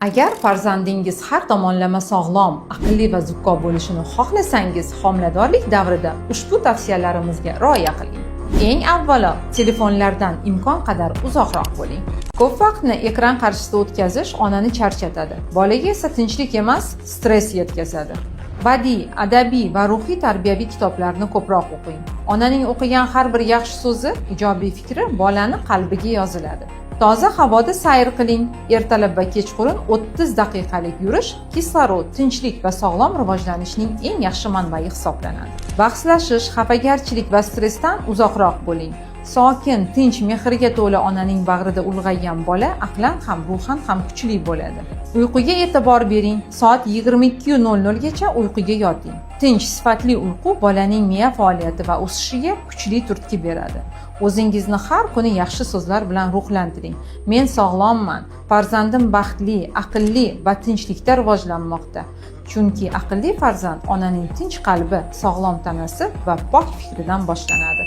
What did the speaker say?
Agar farzandingiz har tomonlama sog'lom, aqlli va zukko bo'lishini xohlasangiz, homiladorlik davrida ushbu tavsiyalarimizga rioya qiling. Eng avvalo, telefonlardan imkon qadar uzoqroq bo'ling. Ko'p vaqtni ekran qarshisida o'tkazish onani charchatadi. Bolaga esa tinchlik emas, stress yetkazadi. Badiiy, adabiy va ruhiy tarbiyaviy kitoblarni ko'proq o'qing. Onaning o'qigan har bir yaxshi so'zi, ijobiy fikri bolani qalbiga yoziladi. Toza havoda sayr qiling. Ertalab va kechqurun 30 daqiqalik yurish kislorod, tinchlik va sog'lom rivojlanishning eng yaxshi manbai hisoblanadi. Bahslashish, xafagarchilik va stressdan uzoqroq bo'ling. Sokin, tinch, mehrga to'la onaning bag'rida ulg'aygan bola aqlan ham, ruhan ham kuchli bo'ladi. Uyquga e'tibor bering. Soat 22:00 gacha uyquga yoting. Tinch, sifatli uyqu bolaning miya faoliyati va o'sishiga kuchli turtki beradi. O'zingizni har kuni yaxshi so'zlar bilan ruhlantiring. Men sog'lomman, farzandim baxtli, aqlli va tinchlikda rivojlanmoqda. Chunki aqlli farzand onaning tinch qalbi, sog'lom tanasi va pok fikridan boshlanadi.